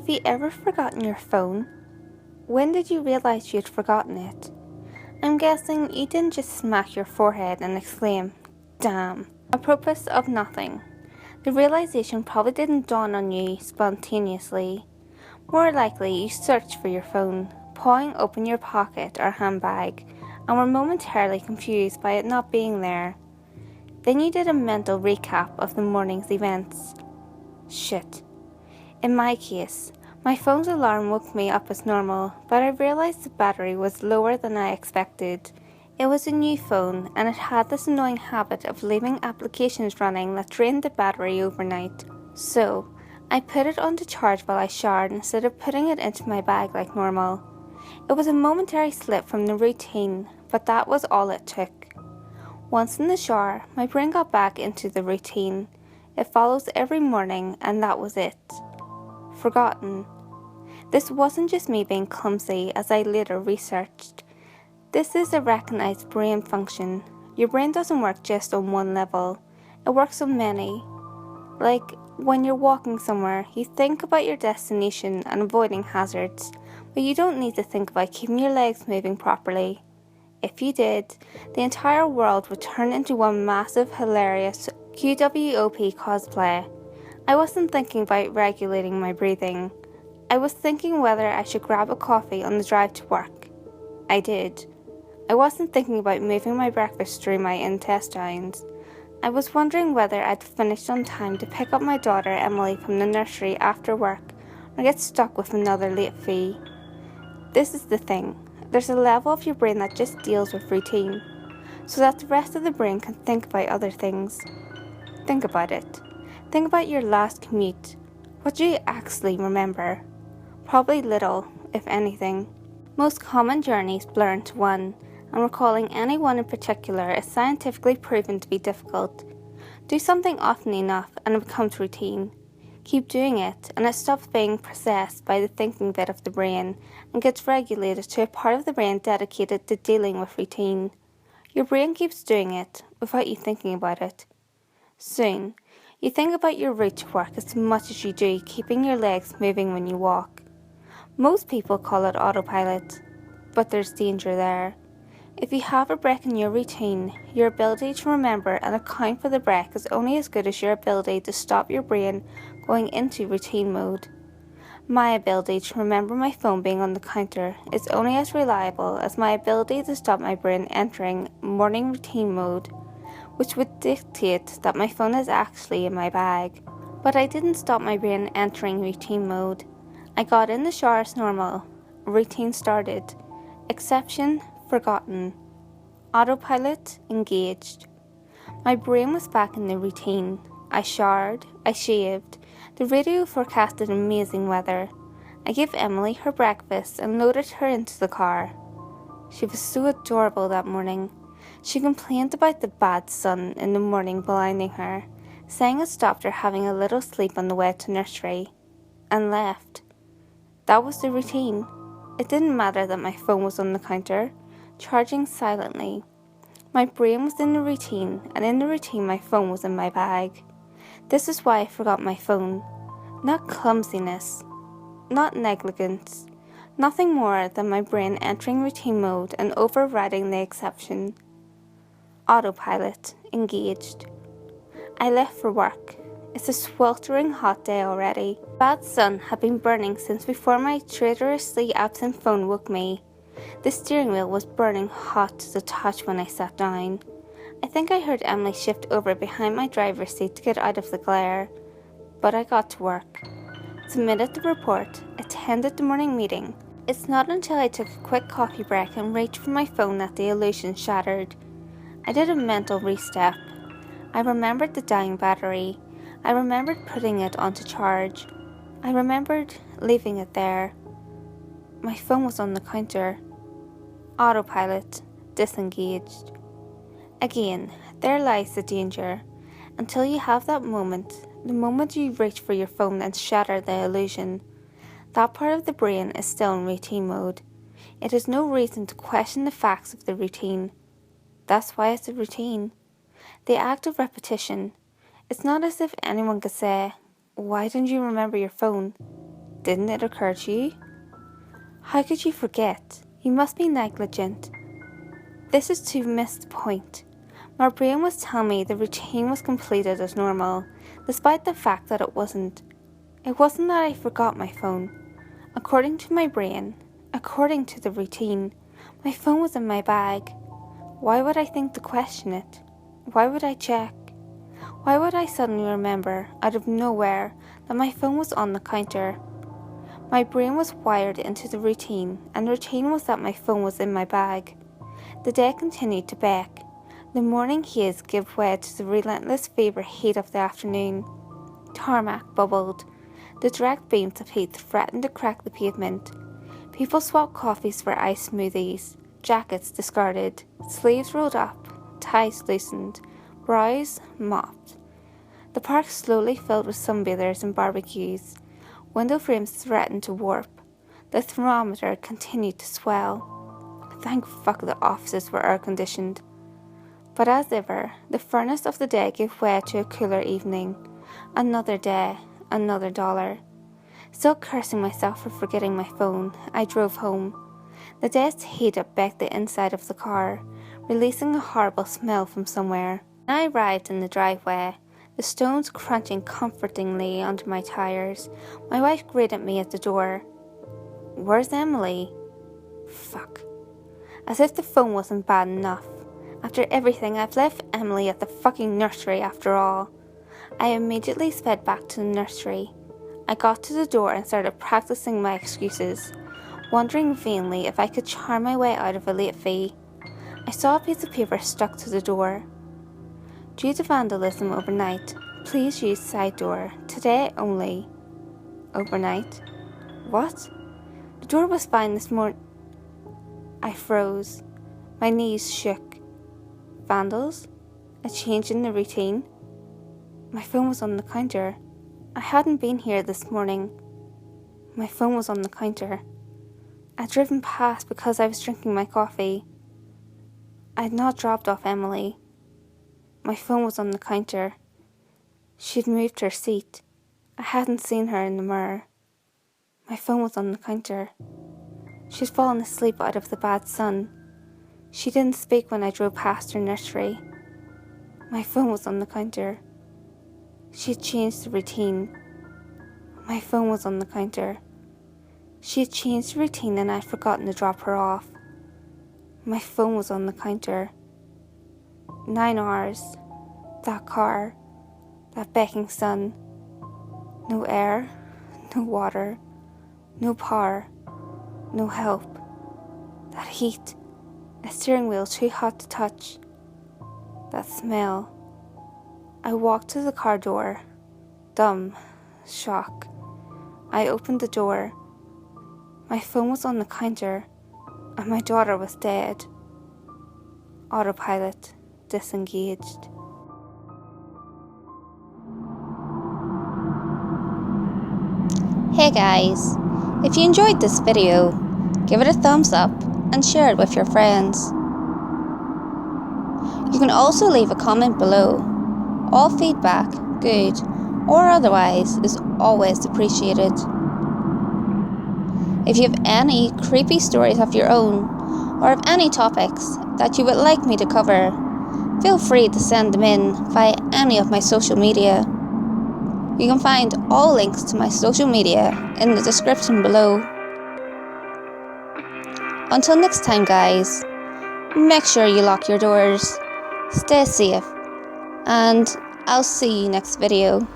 Have you ever forgotten your phone? When did you realize you'd forgotten it? I'm guessing you didn't just smack your forehead and exclaim, "Damn," apropos of nothing. The realization probably didn't dawn on you spontaneously. More likely, you searched for your phone, pawing open your pocket or handbag, and were momentarily confused by it not being there. Then you did a mental recap of the morning's events. Shit. In my case, my phone's alarm woke me up as normal, but I realised the battery was lower than I expected. It was a new phone, and it had this annoying habit of leaving applications running that drained the battery overnight. So, I put it on to charge while I showered instead of putting it into my bag like normal. It was a momentary slip from the routine, but that was all it took. Once in the shower, my brain got back into the routine. It follows every morning, and that was it. Forgotten. This wasn't just me being clumsy, as I later researched. This is a recognized brain function. Your brain doesn't work just on one level. It works on many. Like, when you're walking somewhere, you think about your destination and avoiding hazards, but you don't need to think about keeping your legs moving properly. If you did, the entire world would turn into one massive, hilarious QWOP cosplay. I wasn't thinking about regulating my breathing. I was thinking whether I should grab a coffee on the drive to work. I did. I wasn't thinking about moving my breakfast through my intestines. I was wondering whether I'd finished on time to pick up my daughter Emily from the nursery after work or get stuck with another late fee. This is the thing. There's a level of your brain that just deals with routine, so that the rest of the brain can think about other things. Think about it. Think about your last commute. What do you actually remember? Probably little, if anything. Most common journeys blur into one, and recalling any one in particular is scientifically proven to be difficult. Do something often enough and it becomes routine. Keep doing it, and it stops being possessed by the thinking bit of the brain and gets regulated to a part of the brain dedicated to dealing with routine. Your brain keeps doing it without you thinking about it. Soon, you think about your route to work as much as you do keeping your legs moving when you walk. Most people call it autopilot, but there's danger there. If you have a break in your routine, your ability to remember and account for the break is only as good as your ability to stop your brain going into routine mode. My ability to remember my phone being on the counter is only as reliable as my ability to stop my brain entering morning routine mode, which would dictate that my phone is actually in my bag. But I didn't stop my brain entering routine mode. I got in the shower as normal. Routine started. Exception forgotten. Autopilot engaged. My brain was back in the routine. I showered, I shaved. The radio forecasted amazing weather. I gave Emily her breakfast and loaded her into the car. She was so adorable that morning. She complained about the bad sun in the morning blinding her, saying it stopped her having a little sleep on the way to nursery, and left. That was the routine. It didn't matter that my phone was on the counter, charging silently. My brain was in the routine, and in the routine my phone was in my bag. This is why I forgot my phone. Not clumsiness, not negligence, nothing more than my brain entering routine mode and overriding the exception. Autopilot engaged. I left for work. It's a sweltering hot day already. The bad sun had been burning since before my traitorously absent phone woke me. The steering wheel was burning hot to the touch when I sat down. I think I heard Emily shift over behind my driver's seat to get out of the glare. But I got to work. Submitted the report, attended the morning meeting. It's not until I took a quick coffee break and reached for my phone that the illusion shattered. I did a mental re-step. I remembered the dying battery. I remembered putting it onto charge. I remembered leaving it there. My phone was on the counter. Autopilot disengaged. Again, there lies the danger. Until you have that moment, the moment you reach for your phone and shatter the illusion, that part of the brain is still in routine mode. It has no reason to question the facts of the routine. That's why it's a routine. The act of repetition. It's not as if anyone could say, "Why don't you remember your phone?" Didn't it occur to you? How could you forget? You must be negligent. This is to miss the point. My brain was telling me the routine was completed as normal, despite the fact that it wasn't. It wasn't that I forgot my phone. According to my brain, according to the routine, my phone was in my bag. Why would I think to question it? Why would I check? Why would I suddenly remember, out of nowhere, that my phone was on the counter? My brain was wired into the routine, and the routine was that my phone was in my bag. The day continued to beck. The morning haze gave way to the relentless fever heat of the afternoon. Tarmac bubbled. The direct beams of heat threatened to crack the pavement. People swapped coffees for iced smoothies, jackets discarded, sleeves rolled up, ties loosened, brows mopped. The park slowly filled with sunbathers and barbecues. Window frames threatened to warp. The thermometer continued to swell. Thank fuck the offices were air-conditioned. But as ever, the furnace of the day gave way to a cooler evening. Another day, another dollar. Still cursing myself for forgetting my phone, I drove home. The day's heat baked the inside of the car, releasing a horrible smell from somewhere. When I arrived in the driveway, the stones crunching comfortingly under my tires, my wife greeted me at the door. "Where's Emily?" Fuck. As if the phone wasn't bad enough. After everything, I've left Emily at the fucking nursery after all. I immediately sped back to the nursery. I got to the door and started practicing my excuses, wondering vainly if I could charm my way out of a late fee. I saw a piece of paper stuck to the door. Due to vandalism overnight, please use side door, today only. Overnight? What? The door was fine this morning. I froze. My knees shook. Vandals? A change in the routine? My phone was on the counter. I hadn't been here this morning. My phone was on the counter. I'd driven past because I was drinking my coffee. I had not dropped off Emily. My phone was on the counter. She'd moved her seat. I hadn't seen her in the mirror. My phone was on the counter. She'd fallen asleep out of the bad sun. She didn't speak when I drove past her nursery. My phone was on the counter. She had changed the routine. My phone was on the counter. She had changed the routine and I'd forgotten to drop her off. My phone was on the counter. 9 hours. That car. That baking sun. No air. No water. No power. No help. That heat. A steering wheel too hot to touch. That smell. I walked to the car door. Dumb. Shock. I opened the door. My phone was on the counter, and my daughter was dead. Autopilot disengaged. Hey guys, if you enjoyed this video, give it a thumbs up and share it with your friends. You can also leave a comment below. All feedback, good or otherwise, is always appreciated. If you have any creepy stories of your own, or have any topics that you would like me to cover, feel free to send them in via any of my social media. You can find all links to my social media in the description below. Until next time guys, make sure you lock your doors, stay safe, and I'll see you next video.